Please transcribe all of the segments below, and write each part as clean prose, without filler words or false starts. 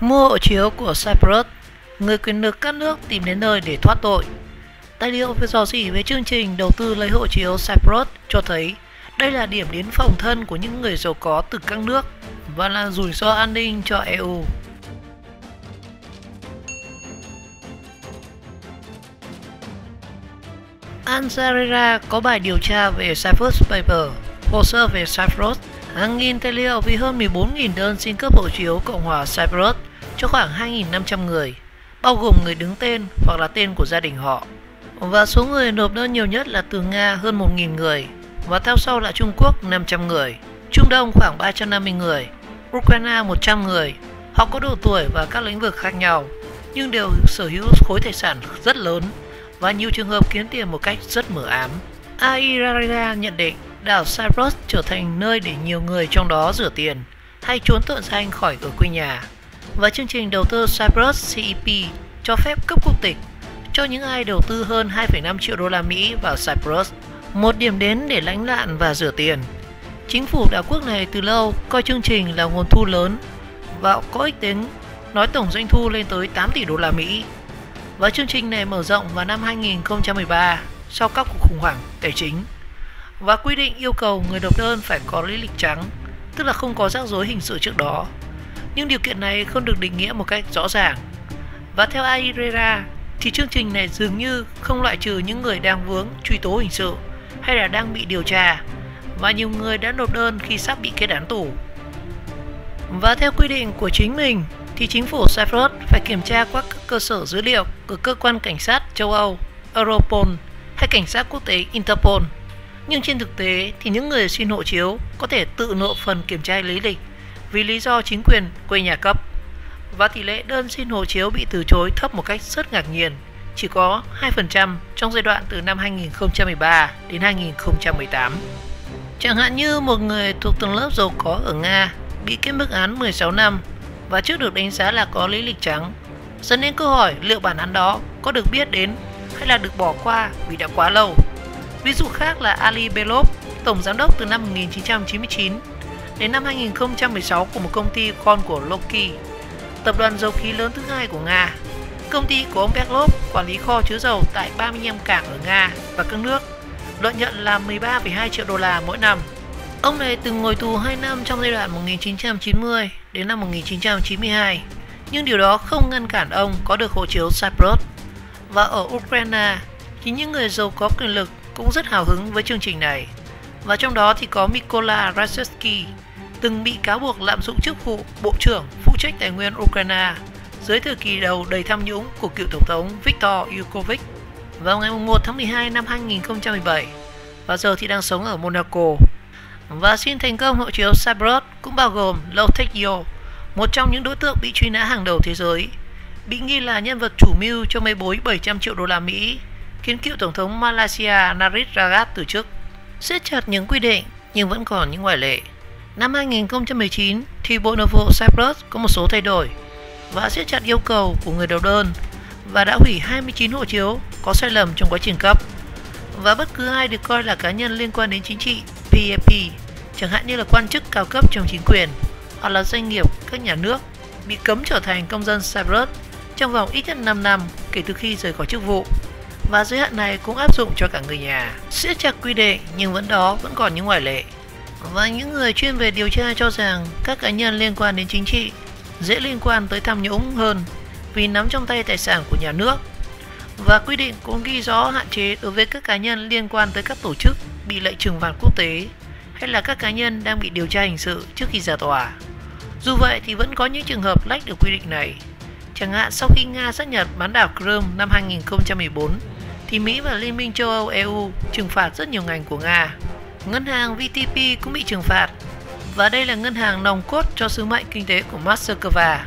Mua hộ chiếu của Cyprus, người quyền lực các nước tìm đến nơi để thoát tội. Tài liệu về dò dỉ về chương trình đầu tư lấy hộ chiếu Cyprus cho thấy đây là điểm đến phòng thân của những người giàu có từ các nước và là rủi ro an ninh cho EU. Al Jazeera có bài điều tra về Cyprus Paper, hồ sơ về Cyprus, hàng nghìn tài liệu vì hơn 14.000 đơn xin cấp hộ chiếu Cộng hòa Cyprus cho khoảng 2.500 người, bao gồm người đứng tên hoặc là tên của gia đình họ. Và số người nộp đơn nhiều nhất là từ Nga hơn 1.000 người, và theo sau là Trung Quốc 500 người, Trung Đông khoảng 350 người, Ukraine 100 người. Họ có độ tuổi và các lĩnh vực khác nhau, nhưng đều sở hữu khối tài sản rất lớn và nhiều trường hợp kiếm tiền một cách rất mờ ám. Airarera nhận định đảo Cyprus trở thành nơi để nhiều người trong đó rửa tiền hay trốn tội danh khỏi ở quê nhà. Và chương trình đầu tư Cyprus CEP cho phép cấp quốc tịch cho những ai đầu tư hơn 2,5 triệu đô la Mỹ vào Cyprus, một điểm đến để lánh nạn và rửa tiền. Chính phủ đảo quốc này từ lâu coi chương trình là nguồn thu lớn và có ích tính, nói tổng doanh thu lên tới 8 tỷ đô la Mỹ. Và chương trình này mở rộng vào năm 2013 sau các cuộc khủng hoảng tài chính và quy định yêu cầu người nộp đơn phải có lý lịch trắng, tức là không có rắc rối hình sự trước đó. Nhưng điều kiện này không được định nghĩa một cách rõ ràng. Và theo Airera thì chương trình này dường như không loại trừ những người đang vướng truy tố hình sự hay là đang bị điều tra, và nhiều người đã nộp đơn khi sắp bị kết án tù. Và theo quy định của chính mình thì chính phủ Cyprus phải kiểm tra qua các cơ sở dữ liệu của cơ quan cảnh sát châu Âu, Europol hay cảnh sát quốc tế Interpol. Nhưng trên thực tế thì những người xin hộ chiếu có thể tự nộp phần kiểm tra lý lịch vì lý do chính quyền quê nhà cấp. Và tỷ lệ đơn xin hộ chiếu bị từ chối thấp một cách rất ngạc nhiên, chỉ có 2% trong giai đoạn từ năm 2013 đến 2018. Chẳng hạn như một người thuộc tầng lớp giàu có ở Nga bị kết mức án 16 năm và trước được đánh giá là có lý lịch trắng, dẫn đến câu hỏi liệu bản án đó có được biết đến hay là được bỏ qua vì đã quá lâu. Ví dụ khác là Ali Belov, tổng giám đốc từ năm 1999 đến năm 2016 của một công ty con của Loki, tập đoàn dầu khí lớn thứ hai của Nga. Công ty của ông Belov quản lý kho chứa dầu tại 35 cảng ở Nga và các nước, lợi nhuận là 13,2 triệu đô la mỗi năm. Ông này từng ngồi tù 2 năm trong giai đoạn 1990 đến năm 1992, nhưng điều đó không ngăn cản ông có được hộ chiếu Cyprus. Và ở Ukraine thì những người giàu có quyền lực cũng rất hào hứng với chương trình này. Và trong đó thì có Mykola Rashevsky, từng bị cáo buộc lạm dụng chức vụ Bộ trưởng phụ trách tài nguyên Ukraine dưới thời kỳ đầu đầy tham nhũng của cựu Tổng thống Viktor Yanukovych vào ngày 1 tháng 12 năm 2017, và giờ thì đang sống ở Monaco. Và xin thành công hộ chiếu Cyprus cũng bao gồm Lautekio, một trong những đối tượng bị truy nã hàng đầu thế giới, bị nghi là nhân vật chủ mưu cho mê bối 700 triệu đô la Mỹ, khiến cựu Tổng thống Malaysia Najib Razak từ chức. Siết chặt những quy định nhưng vẫn còn những ngoại lệ. Năm 2019 thì Bộ Nội vụ Cyprus có một số thay đổi và siết chặt yêu cầu của người đầu đơn và đã hủy 29 hộ chiếu có sai lầm trong quá trình cấp. Và bất cứ ai được coi là cá nhân liên quan đến chính trị PAP, chẳng hạn như là quan chức cao cấp trong chính quyền hoặc là doanh nghiệp các nhà nước, bị cấm trở thành công dân Cyprus trong vòng ít nhất 5 năm kể từ khi rời khỏi chức vụ. Và giới hạn này cũng áp dụng cho cả người nhà. Siết chặt quy định nhưng vẫn còn những ngoại lệ. Và những người chuyên về điều tra cho rằng các cá nhân liên quan đến chính trị dễ liên quan tới tham nhũng hơn vì nắm trong tay tài sản của nhà nước. Và quy định cũng ghi rõ hạn chế đối với các cá nhân liên quan tới các tổ chức bị lệnh trừng phạt quốc tế hay là các cá nhân đang bị điều tra hình sự trước khi ra tòa. Dù vậy thì vẫn có những trường hợp lách được quy định này. Chẳng hạn sau khi Nga sát nhập bán đảo Crimea năm 2014 thì Mỹ và Liên minh châu Âu EU trừng phạt rất nhiều ngành của Nga. Ngân hàng VTP cũng bị trừng phạt, và đây là ngân hàng nòng cốt cho sứ mệnh kinh tế của Moscow,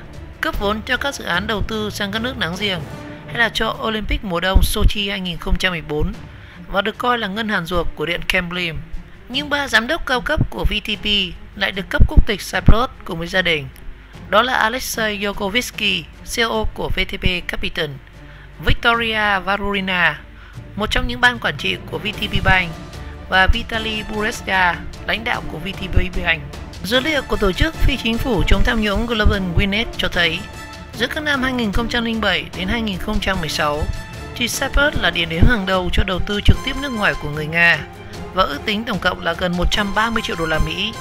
cấp vốn cho các dự án đầu tư sang các nước láng giềng hay là cho Olympic mùa đông Sochi 2014, và được coi là ngân hàng ruột của Điện Kremlin. Nhưng 3 giám đốc cao cấp của VTP lại được cấp quốc tịch Cyprus cùng với gia đình. Đó là Alexei Yokovitsky, CEO của VTP Capital, Victoria Varurina, một trong những ban quản trị của VTP Bank, và Vitaly Buresya, lãnh đạo của VTB Bank. Dữ liệu của tổ chức phi chính phủ chống tham nhũng Global Witness cho thấy Giữa các năm 2007 đến 2016, thì Cyprus là điểm đến hàng đầu cho đầu tư trực tiếp nước ngoài của người Nga và ước tính tổng cộng là gần 130 triệu đô la Mỹ.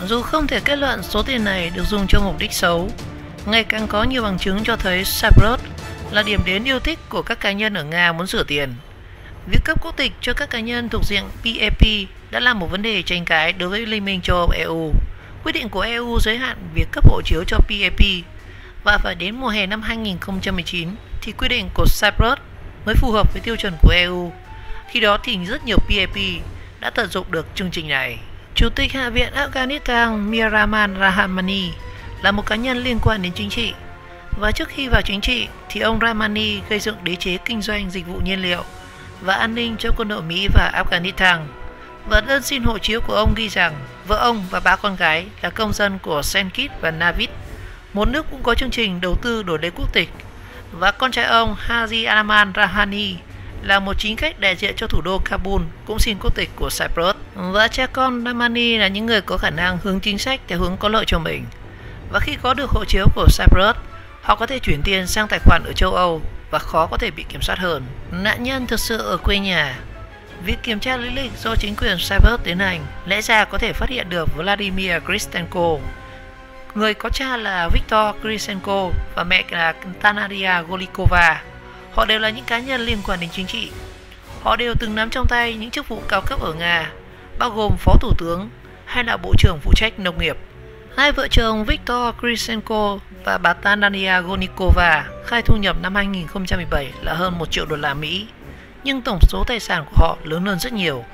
Dù không thể kết luận số tiền này được dùng cho mục đích xấu, ngày càng có nhiều bằng chứng cho thấy Cyprus là điểm đến yêu thích của các cá nhân ở Nga muốn rửa tiền. Việc cấp quốc tịch cho các cá nhân thuộc diện PAP đã là một vấn đề tranh cãi đối với Liên minh châu Âu EU. Quyết định của EU giới hạn việc cấp hộ chiếu cho PAP và phải đến mùa hè năm 2019 thì quy định của Cyprus mới phù hợp với tiêu chuẩn của EU. Khi đó thì rất nhiều PAP đã tận dụng được chương trình này. Chủ tịch Hạ viện Afghanistan Miraman Rahmani là một cá nhân liên quan đến chính trị, và trước khi vào chính trị thì ông Rahmani gây dựng đế chế kinh doanh dịch vụ nhiên liệu và an ninh cho quân đội Mỹ và Afghanistan. Và đơn xin hộ chiếu của ông ghi rằng vợ ông và ba con gái là công dân của Saint Kitts và Nevis, một nước cũng có chương trình đầu tư đổi lấy quốc tịch, và con trai ông Haji Alaman Rahani là một chính khách đại diện cho thủ đô Kabul cũng xin quốc tịch của Cyprus. Và cha con Rahmani là những người có khả năng hướng chính sách theo hướng có lợi cho mình. Và khi có được hộ chiếu của Cyprus, họ có thể chuyển tiền sang tài khoản ở châu Âu và khó có thể bị kiểm soát hơn. Nạn nhân thực sự ở quê nhà. Việc kiểm tra lý lịch do chính quyền Cyprus tiến hành lẽ ra có thể phát hiện được Vladimir Gristenko, người có cha là Viktor Gristenko và mẹ là Tanaria Golikova. Họ đều là những cá nhân liên quan đến chính trị. Họ đều từng nắm trong tay những chức vụ cao cấp ở Nga, bao gồm phó thủ tướng hay là bộ trưởng phụ trách nông nghiệp. Hai vợ chồng Viktor Gristenko và bà Tanaria Golikova khai thu nhập năm 2017 là hơn 1 triệu đô la Mỹ, nhưng tổng số tài sản của họ lớn hơn rất nhiều,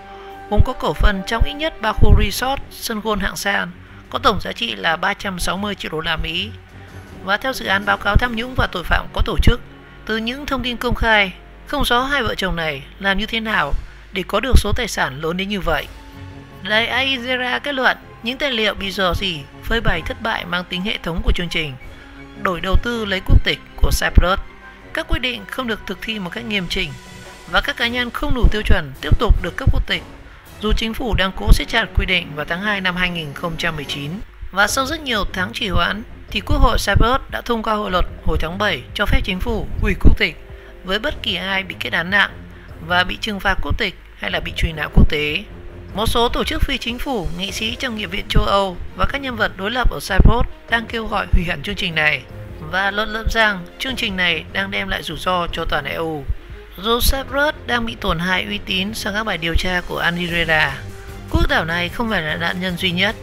gồm có cổ phần trong ít nhất 3 khu resort, sân golf hạng sang, có tổng giá trị là 360 triệu đô la Mỹ. Và theo dự án báo cáo tham nhũng và tội phạm có tổ chức, từ những thông tin công khai, không rõ hai vợ chồng này làm như thế nào để có được số tài sản lớn đến như vậy. Đài Al Jazeera kết luận những tài liệu bị rò rỉ phơi bày thất bại mang tính hệ thống của chương trình đổi đầu tư lấy quốc tịch của Cyprus. Các quy định không được thực thi một cách nghiêm chỉnh và các cá nhân không đủ tiêu chuẩn tiếp tục được cấp quốc tịch, dù chính phủ đang cố siết chặt quy định vào tháng 2 năm 2019. Và sau rất nhiều tháng trì hoãn, thì Quốc hội Cyprus đã thông qua hội luật hồi tháng 7 cho phép chính phủ hủy quốc tịch với bất kỳ ai bị kết án nặng và bị trừng phạt quốc tịch hay là bị truy nã quốc tế. Một số tổ chức phi chính phủ, nghị sĩ trong Nghị viện châu Âu và các nhân vật đối lập ở Cyprus đang kêu gọi hủy hẳn chương trình này và luận luận rằng chương trình này đang đem lại rủi ro cho toàn EU. Dù Cyprus đang bị tổn hại uy tín sau các bài điều tra của Al Jazeera, quốc đảo này không phải là nạn nhân duy nhất.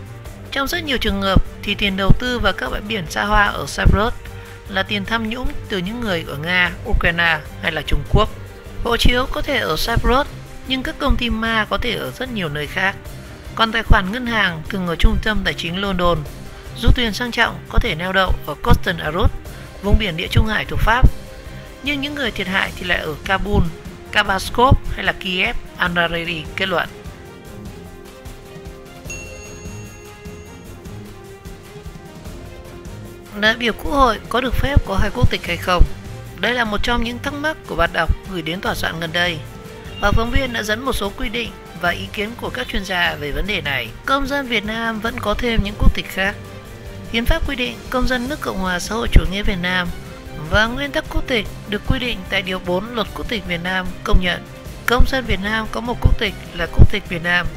Trong rất nhiều trường hợp thì tiền đầu tư vào các bãi biển xa hoa ở Cyprus là tiền tham nhũng từ những người ở Nga, Ukraine hay là Trung Quốc. Hộ chiếu có thể ở Cyprus, nhưng các công ty ma có thể ở rất nhiều nơi khác. Còn tài khoản ngân hàng thường ở trung tâm tài chính London. Du thuyền sang trọng có thể neo đậu ở Coston Arut, vùng biển Địa Trung Hải thuộc Pháp. Nhưng những người thiệt hại thì lại ở Kabul, Kabaskov hay là Kiev, Andareri kết luận. Đại biểu Quốc hội có được phép có hai quốc tịch hay không? Đây là một trong những thắc mắc của bạn đọc gửi đến tòa soạn gần đây. Và phóng viên đã dẫn một số quy định và ý kiến của các chuyên gia về vấn đề này. Công dân Việt Nam vẫn có thêm những quốc tịch khác. Hiến pháp quy định công dân nước Cộng hòa xã hội chủ nghĩa Việt Nam và nguyên tắc quốc tịch được quy định tại Điều 4 Luật Quốc tịch Việt Nam công nhận công dân Việt Nam có một quốc tịch là quốc tịch Việt Nam,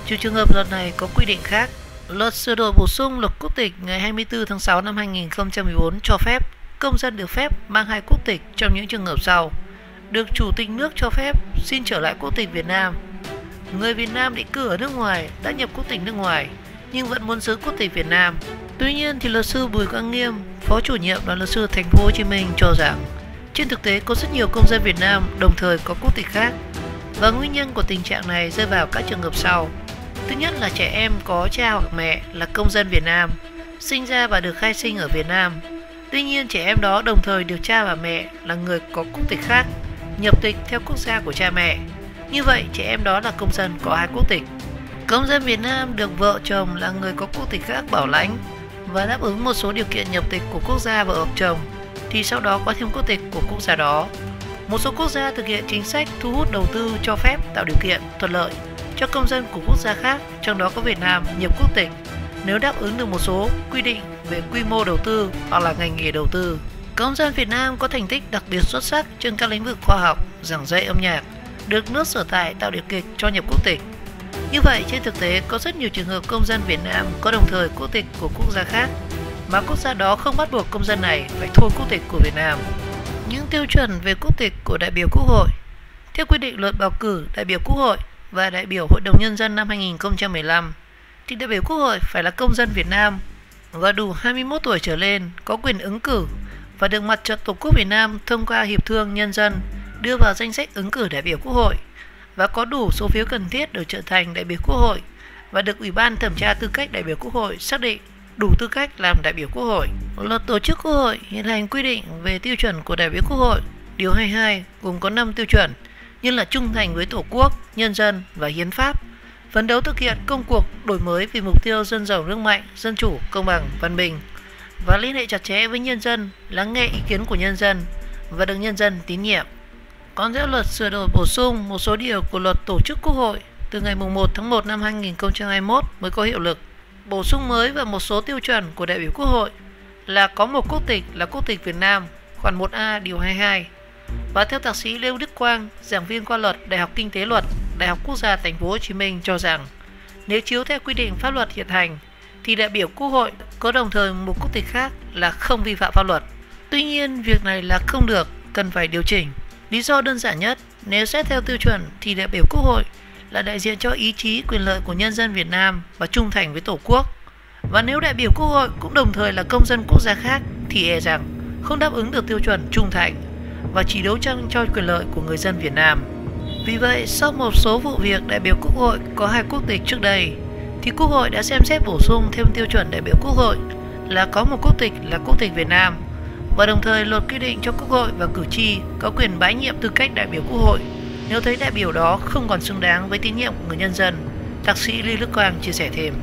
trừ trường hợp luật này có quy định khác. Luật sửa đổi bổ sung Luật Quốc tịch ngày 24 tháng 6 năm 2014 cho phép công dân được phép mang hai quốc tịch trong những trường hợp sau: được Chủ tịch nước cho phép xin trở lại quốc tịch Việt Nam, người Việt Nam định cư ở nước ngoài đã nhập quốc tịch nước ngoài nhưng vẫn muốn giữ quốc tịch Việt Nam. Tuy nhiên thì luật sư Bùi Quang Nghiêm, Phó chủ nhiệm Đoàn luật sư Thành phố Hồ Chí Minh cho rằng trên thực tế có rất nhiều công dân Việt Nam đồng thời có quốc tịch khác và nguyên nhân của tình trạng này rơi vào các trường hợp sau. Thứ nhất là trẻ em có cha hoặc mẹ là công dân Việt Nam, sinh ra và được khai sinh ở Việt Nam. Tuy nhiên trẻ em đó đồng thời được cha và mẹ là người có quốc tịch khác, nhập tịch theo quốc gia của cha mẹ. Như vậy trẻ em đó là công dân có hai quốc tịch. Công dân Việt Nam được vợ chồng là người có quốc tịch khác bảo lãnh và đáp ứng một số điều kiện nhập tịch của quốc gia vợ hoặc chồng thì sau đó có thêm quốc tịch của quốc gia đó. Một số quốc gia thực hiện chính sách thu hút đầu tư cho phép tạo điều kiện thuận lợi cho công dân của quốc gia khác, trong đó có Việt Nam, nhập quốc tịch nếu đáp ứng được một số quy định về quy mô đầu tư hoặc là ngành nghề đầu tư. Công dân Việt Nam có thành tích đặc biệt xuất sắc trên các lĩnh vực khoa học, giảng dạy âm nhạc, được nước sở tại tạo điều kiện cho nhập quốc tịch. Như vậy, trên thực tế có rất nhiều trường hợp công dân Việt Nam có đồng thời quốc tịch của quốc gia khác, mà quốc gia đó không bắt buộc công dân này phải thôi quốc tịch của Việt Nam. Những tiêu chuẩn về quốc tịch của đại biểu Quốc hội. Theo quy định Luật bầu cử đại biểu Quốc hội và đại biểu Hội đồng Nhân dân năm 2015, thì đại biểu Quốc hội phải là công dân Việt Nam và đủ 21 tuổi trở lên, có quyền ứng cử và được Mặt trận Tổ quốc Việt Nam thông qua Hiệp thương Nhân dân đưa vào danh sách ứng cử đại biểu Quốc hội và có đủ số phiếu cần thiết để trở thành đại biểu Quốc hội và được Ủy ban thẩm tra tư cách đại biểu Quốc hội xác định đủ tư cách làm đại biểu Quốc hội. Luật tổ chức Quốc hội hiện hành quy định về tiêu chuẩn của đại biểu Quốc hội. Điều 22 gồm có 5 tiêu chuẩn như là trung thành với Tổ quốc, nhân dân và hiến pháp, phấn đấu thực hiện công cuộc đổi mới vì mục tiêu dân giàu nước mạnh, dân chủ, công bằng, văn minh và liên hệ chặt chẽ với nhân dân, lắng nghe ý kiến của nhân dân và được nhân dân tín nhiệm. Còn theo luật sửa đổi bổ sung một số điều của Luật tổ chức Quốc hội từ ngày 1 tháng 1 năm 2021 mới có hiệu lực. Bổ sung mới và một số tiêu chuẩn của đại biểu Quốc hội là có một quốc tịch là quốc tịch Việt Nam, khoản 1A điều 22. Và theo thạc sĩ Lê Đức Quang, giảng viên khoa luật Đại học Kinh tế Luật, Đại học Quốc gia Thành phố Hồ Chí Minh cho rằng, nếu chiếu theo quy định pháp luật hiện hành thì đại biểu Quốc hội có đồng thời một quốc tịch khác là không vi phạm pháp luật. Tuy nhiên, việc này là không được, cần phải điều chỉnh. Lý do đơn giản nhất, nếu xét theo tiêu chuẩn thì đại biểu Quốc hội là đại diện cho ý chí quyền lợi của nhân dân Việt Nam và trung thành với Tổ quốc. Và nếu đại biểu Quốc hội cũng đồng thời là công dân quốc gia khác thì e rằng không đáp ứng được tiêu chuẩn trung thành và chỉ đấu tranh cho quyền lợi của người dân Việt Nam. Vì vậy, sau một số vụ việc đại biểu Quốc hội có 2 quốc tịch trước đây, thì Quốc hội đã xem xét bổ sung thêm tiêu chuẩn đại biểu Quốc hội là có một quốc tịch là quốc tịch Việt Nam, và đồng thời luật quy định cho Quốc hội và cử tri có quyền bãi nhiệm tư cách đại biểu Quốc hội nếu thấy đại biểu đó không còn xứng đáng với tín nhiệm của người nhân dân. Thạc sĩ Lê Đức Quang chia sẻ thêm.